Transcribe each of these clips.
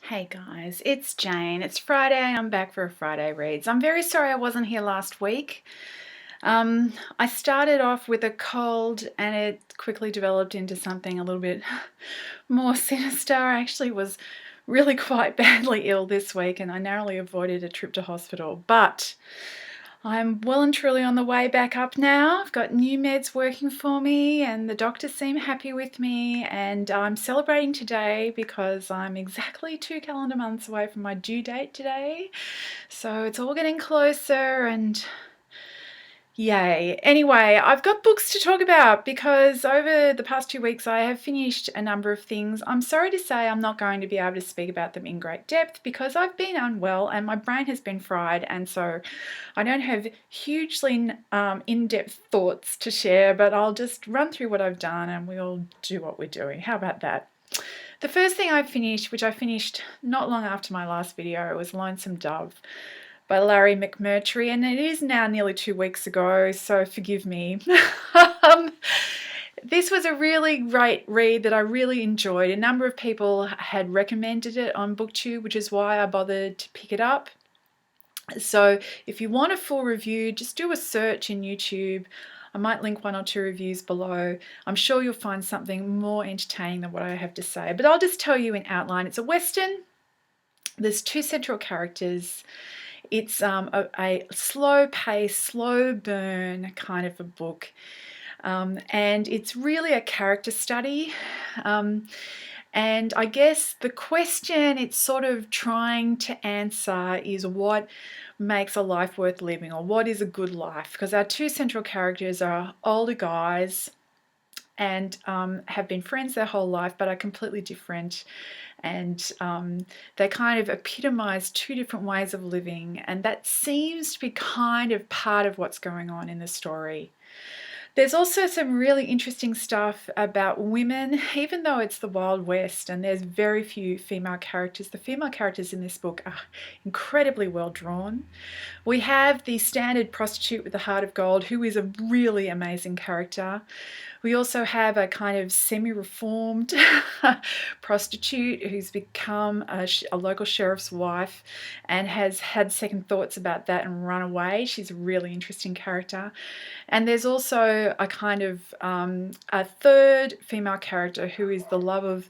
Hey guys, it's Jane. It's Friday and I'm back for a Friday Reads. I'm very sorry I wasn't here last week. I started off with a cold and it quickly developed into something a little bit more sinister. I actually was really quite badly ill this week and I narrowly avoided a trip to hospital, but I'm well and truly on the way back up now. I've got new meds working for me and the doctors seem happy with me, and I'm celebrating today because I'm exactly 2 calendar months away from my due date today. So it's all getting closer and yay. Anyway, I've got books to talk about because over the past 2 weeks I have finished a number of things. I'm sorry to say I'm not going to be able to speak about them in great depth because I've been unwell and my brain has been fried, and so I don't have hugely in-depth thoughts to share, but I'll just run through what I've done and we'll do what we're doing. How about that? The first thing I finished, which I finished not long after my last video, was Lonesome by Larry McMurtry, and it is now nearly 2 weeks ago, so forgive me. This was a really great read that I really enjoyed. A number of people had recommended it on BookTube, which is why I bothered to pick it up. So if you want a full review, just do a search in YouTube. I might link 1 or 2 reviews below. I'm sure you'll find something more entertaining than what I have to say, but I'll just tell you in outline. It's a Western. There's 2 central characters. It's a slow pace, slow burn kind of a book. And it's really a character study. And I guess the question it's sort of trying to answer is what makes a life worth living, or what is a good life? Because our 2 central characters are older guys and have been friends their whole life but are completely different, and they kind of epitomize 2 different ways of living, and that seems to be kind of part of what's going on in the story. There's also some really interesting stuff about women, even though it's the Wild West and there's very few female characters. The female characters in this book are incredibly well drawn. We have the standard prostitute with the heart of gold, who is a really amazing character. We also have a kind of semi-reformed prostitute who's become a local sheriff's wife and has had second thoughts about that and run away. She's a really interesting character. And there's also a kind of a third female character who is the love of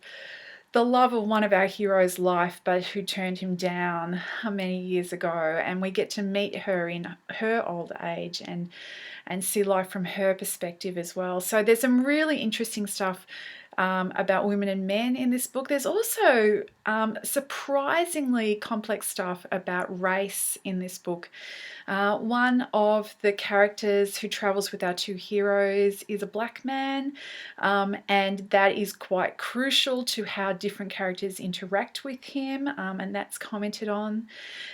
one of our heroes' life, but who turned him down many years ago, and we get to meet her in her old age and see life from her perspective as well. So there's some really interesting stuff about women and men in this book. There's also surprisingly complex stuff about race in this book. One of the characters who travels with our 2 heroes is a black man, and that is quite crucial to how different characters interact with him, and that's commented on.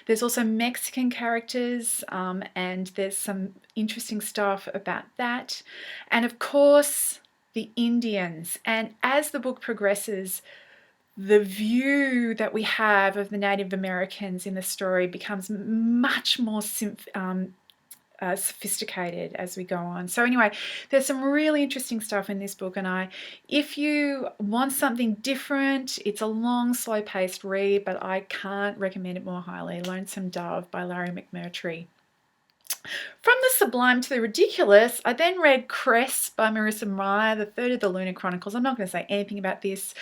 There's also Mexican characters, and there's some interesting stuff about that. And of course, the Indians. And as the book progresses, the view that we have of the Native Americans in the story becomes much more sophisticated as we go on. So anyway, there's some really interesting stuff in this book, and if you want something different, it's a long, slow-paced read, but I can't recommend it more highly. Lonesome Dove by Larry McMurtry. From the sublime to the ridiculous, I then read Cress by Marissa, Meyer, the third of the Lunar Chronicles. I'm not going to say anything about this.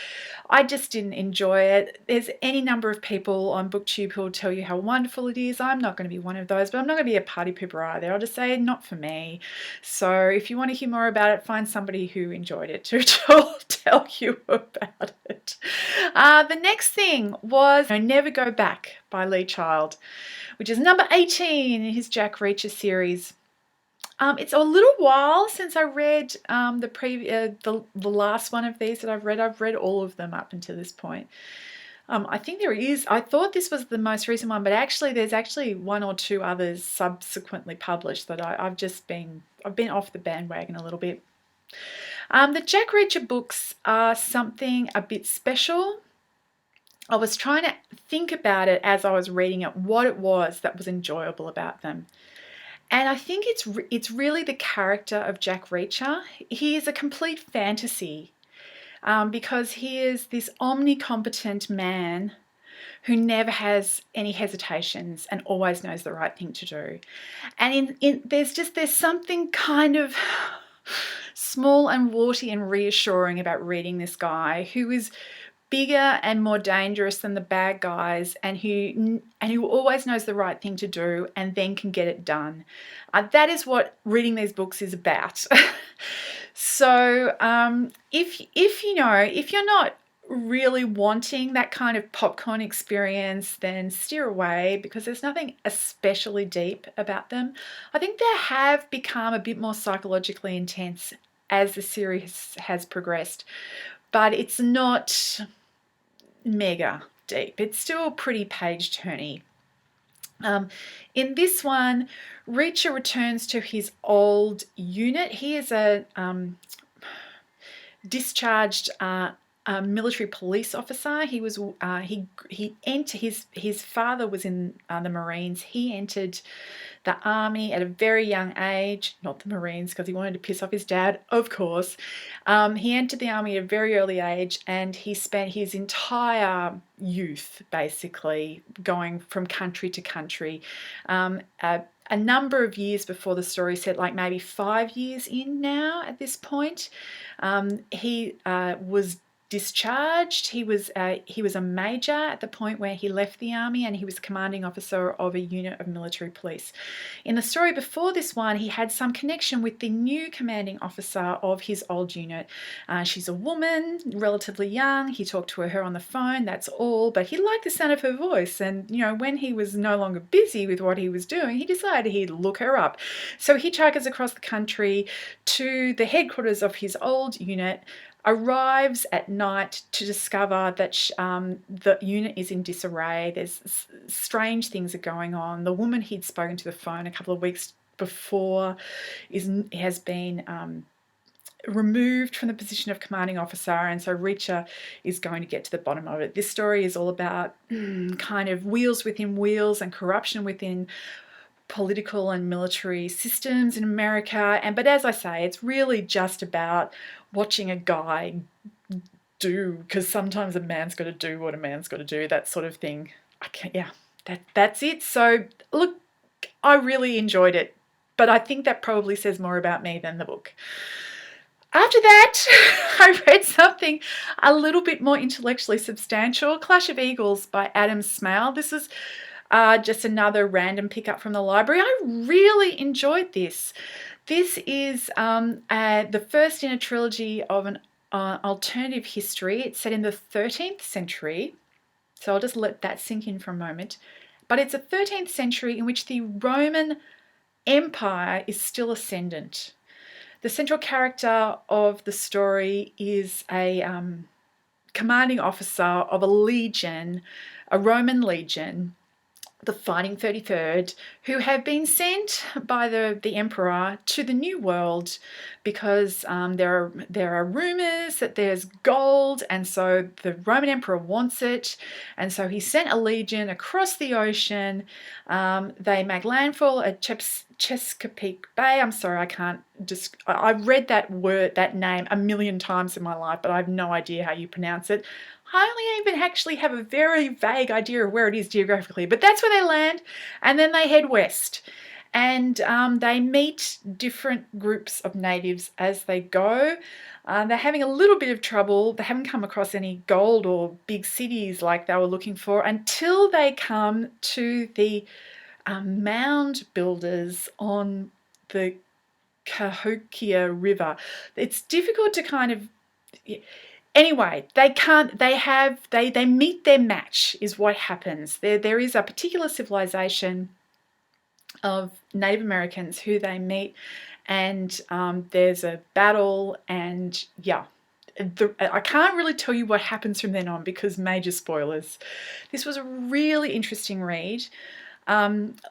I just didn't enjoy it. There's any number of people on BookTube who will tell you how wonderful it is. I'm not going to be one of those, but I'm not going to be a party pooper either. I'll just say not for me. So if you want to hear more about it, find somebody who enjoyed it to tell you about it. The next thing was Never Go Back by Lee Child, which is number 18 in his Jack Reacher series. It's a little while since I read the last one of these that I've read. I've read all of them up until this point. I think I thought this was the most recent one, but there's actually 1 or 2 others subsequently published that I've been off the bandwagon a little bit. The Jack Reacher books are something a bit special. I was trying to think about it as I was reading it, what it was that was enjoyable about them. And I think it's really the character of Jack Reacher. He is a complete fantasy because he is this omnicompetent man who never has any hesitations and always knows the right thing to do. And there's something kind of small and warty and reassuring about reading this guy who is bigger and more dangerous than the bad guys, and who always knows the right thing to do and then can get it done. That is what reading these books is about. So if you're not really wanting that kind of popcorn experience, then steer away, because there's nothing especially deep about them. I think they have become a bit more psychologically intense as the series has progressed, but it's not mega deep. It's still pretty page turny. In this one, Reacher returns to his old unit. He is a discharged military police officer. He was he entered his father was in the Marines. He entered the army at a very young age, not the Marines, because he wanted to piss off his dad, of course. He entered the army at a very early age, and he spent his entire youth basically going from country to country. A number of years before the story set, like maybe 5 years in now at this point, he was discharged. He was a major at the point where he left the army, and he was commanding officer of a unit of military police. In the story before this one, he had some connection with the new commanding officer of his old unit. She's a woman, relatively young. He talked to her on the phone, that's all, but he liked the sound of her voice, and when he was no longer busy with what he was doing, he decided he'd look her up. So he hitchhikes across the country to the headquarters of his old unit, arrives at night to discover that the unit is in disarray. There's strange things are going on. The woman he'd spoken to the phone a couple of weeks before has been removed from the position of commanding officer, and so Reacher is going to get to the bottom of it. This story is all about kind of wheels within wheels and corruption within political and military systems in America. But as I say, it's really just about watching a guy do, because sometimes a man's got to do what a man's got to do, that sort of thing. That's it. So look, I really enjoyed it, but I think that probably says more about me than the book. After that, I read something a little bit more intellectually substantial, Clash of Eagles by Adam Smale. This is just another random pickup from the library. I really enjoyed this. This is the first in a trilogy of an alternative history. It's set in the 13th century, so I'll just let that sink in for a moment. But it's a 13th century in which the Roman Empire is still ascendant. The central character of the story is a commanding officer of a legion, a Roman legion, the Fighting 33rd, who have been sent by the emperor to the New World because there are rumors that there's gold, and so the Roman emperor wants it, and so he sent a legion across the ocean. They make landfall at Chesapeake Bay. I'm sorry, I can't I've read that name a million times in my life, but I have no idea how you pronounce it. I only even actually have a very vague idea of where it is geographically, but that's where they land, and then they head west, and they meet different groups of natives as they go. They're having a little bit of trouble. They haven't come across any gold or big cities like they were looking for until they come to the mound builders on the Cahokia River. It's difficult to kind of... Anyway, they meet their match is what happens. There is a particular civilization of Native Americans who they meet, and there's a battle, and I can't really tell you what happens from then on because major spoilers. This was a really interesting read.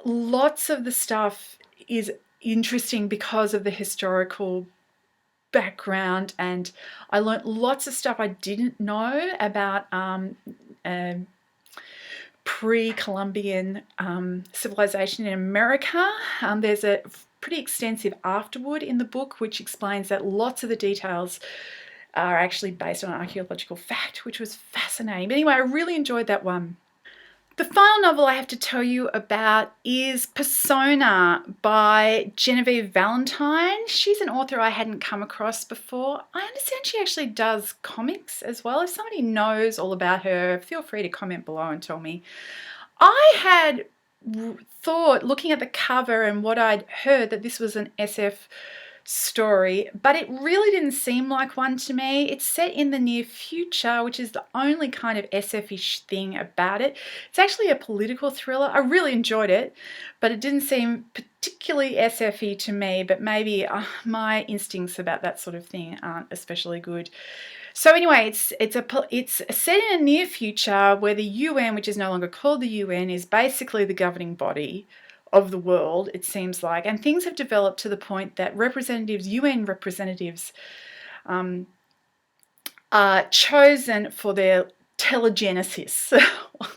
Lots of the stuff is interesting because of the historical background, and I learnt lots of stuff I didn't know about pre-Columbian civilization in America. There's a pretty extensive afterword in the book which explains that lots of the details are actually based on archaeological fact, which was fascinating. But anyway, I really enjoyed that one. The final novel I have to tell you about is Persona by Genevieve Valentine. She's an author I hadn't come across before. I understand she actually does comics as well. If somebody knows all about her, feel free to comment below and tell me. I had thought, looking at the cover and what I'd heard, that this was an SF story, but it really didn't seem like one to me. It's set in the near future, which is the only kind of SF-ish thing about it. It's actually a political thriller. I really enjoyed it, but it didn't seem particularly SF-y to me, but maybe my instincts about that sort of thing aren't especially good. So anyway, it's set in a near future where the UN, which is no longer called the UN, is basically the governing body of the world, it seems like, and things have developed to the point that UN representatives, are chosen for their telegenesis.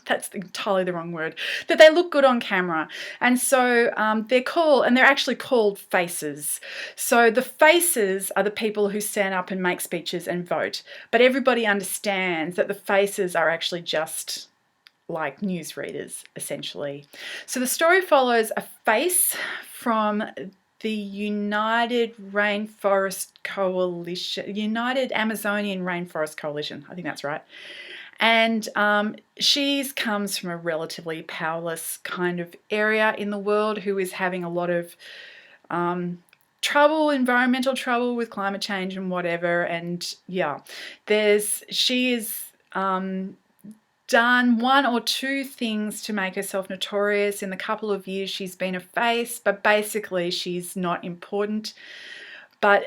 That's entirely the wrong word. That they look good on camera, and so they're actually called faces. So the faces are the people who stand up and make speeches and vote, but everybody understands that the faces are actually just like newsreaders, essentially. So the story follows a face from the United Amazonian Rainforest Coalition, I think that's right. And she comes from a relatively powerless kind of area in the world, who is having a lot of environmental trouble with climate change and whatever. And yeah, she is done one or two things to make herself notorious. In the couple of years she's been a face, but basically she's not important. But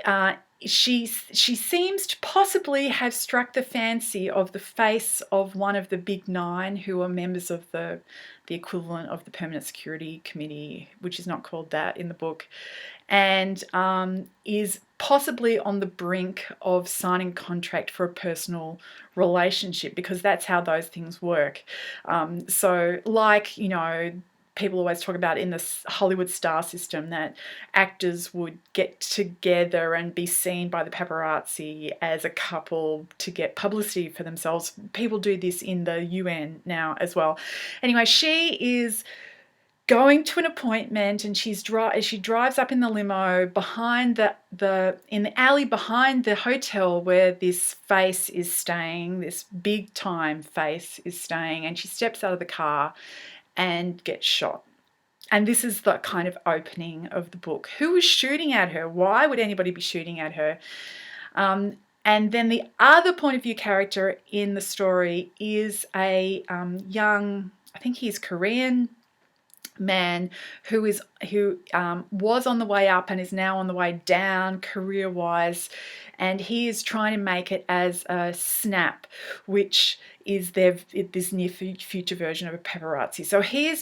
she seems to possibly have struck the fancy of the face of one of the big nine, who are members of the equivalent of the Permanent Security Committee, which is not called that in the book, and is possibly on the brink of signing a contract for a personal relationship, because that's how those things work. So like, people always talk about in this Hollywood star system, that actors would get together and be seen by the paparazzi as a couple to get publicity for themselves. People do this in the UN now as well. Anyway, she is going to an appointment, and she drives up in the limo behind in the alley behind the hotel where this face is staying, this big time face is staying, and she steps out of the car and gets shot. And this is the kind of opening of the book. Who was shooting at her? Why would anybody be shooting at her? And then the other point of view character in the story is a young, I think he's Korean man, who was on the way up and is now on the way down career-wise, and he is trying to make it as a snap, which is this near future version of a paparazzi. So he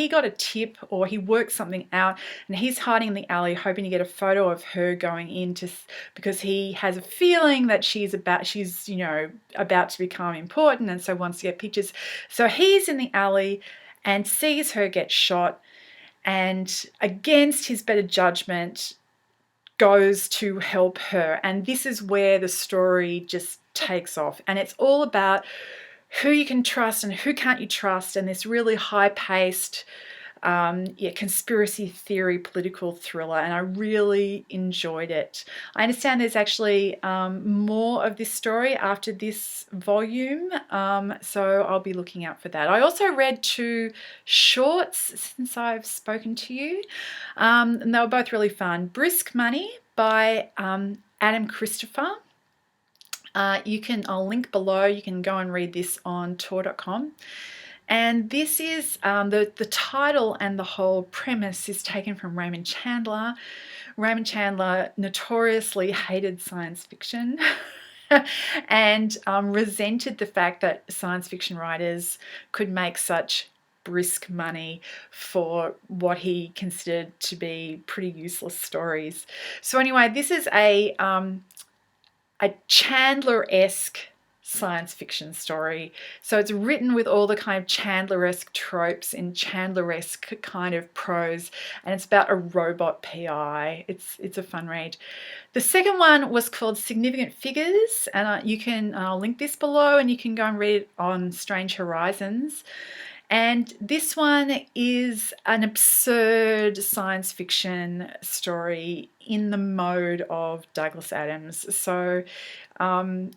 got a tip, or he worked something out, and he's hiding in the alley hoping to get a photo of her going into, because he has a feeling that she's about to become important, and so wants to get pictures. So he's in the alley and sees her get shot, and against his better judgment goes to help her. And this is where the story just takes off, and it's all about who you can trust and who can't you trust, and this really high-paced conspiracy theory political thriller, and I really enjoyed it. I understand there's actually more of this story after this volume, so I'll be looking out for that. I also read 2 shorts since I've spoken to you, and they were both really fun. Brisk Money by Adam Christopher. I'll link below. You can go and read this on tor.com. And this is the title, and the whole premise is taken from Raymond Chandler. Raymond Chandler notoriously hated science fiction and resented the fact that science fiction writers could make such brisk money for what he considered to be pretty useless stories. So anyway, this is a Chandler-esque science fiction story. So it's written with all the kind of Chandler-esque tropes and Chandler-esque kind of prose, and it's about a robot PI. It's a fun read. The second one was called Significant Figures, and I'll link this below, and you can go and read it on Strange Horizons. And this one is an absurd science fiction story in the mode of Douglas Adams. So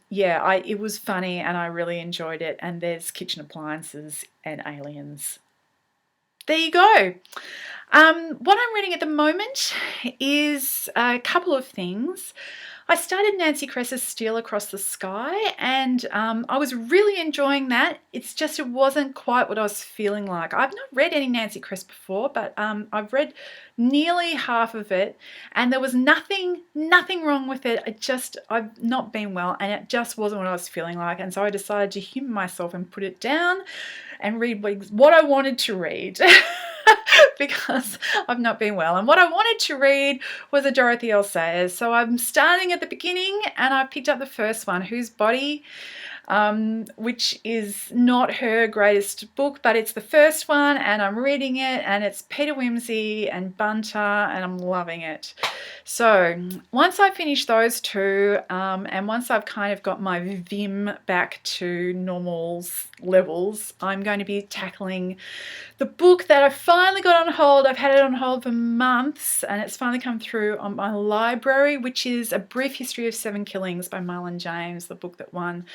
yeah, it was funny and I really enjoyed it. And there's kitchen appliances and aliens. There you go. What I'm reading at the moment is a couple of things. I started Nancy Cress's Steel Across the Sky, and I was really enjoying that. It's just it wasn't quite what I was feeling like. I've not read any Nancy Cress before, but I've read nearly half of it, and there was nothing wrong with it. I've not been well, and it just wasn't what I was feeling like, and so I decided to humour myself and put it down and read what I wanted to read. Because I've not been well. And what I wanted to read was a Dorothy L. Sayers. So I'm starting at the beginning and I picked up the first one, Whose Body, which is not her greatest book, but it's the first one and I'm reading it and it's Peter Wimsey and Bunter and I'm loving it. So once I finish those two and once I've kind of got my vim back to normal levels, I'm going to be tackling the book that I finally got on hold. I've had it on hold for months and it's finally come through on my library, which is A Brief History of Seven Killings by Marlon James, the book that won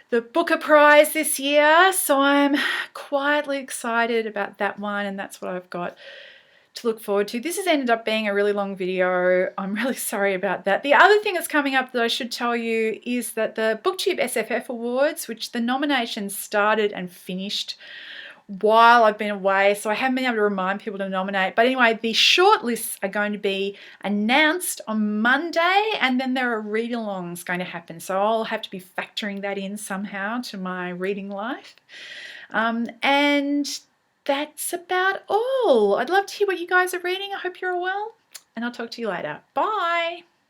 the Booker Prize this year. So I'm quietly excited about that one and that's what I've got to look forward to. This has ended up being a really long video. I'm really sorry about that. The other thing that's coming up that I should tell you is that the BookTube SFF Awards, which the nominations started and finished while I've been away, so I haven't been able to remind people to nominate. But anyway, the shortlists are going to be announced on Monday, and then there are read-alongs going to happen. So I'll have to be factoring that in somehow to my reading life. And that's about all. I'd love to hear what you guys are reading. I hope you're all well, and I'll talk to you later. Bye.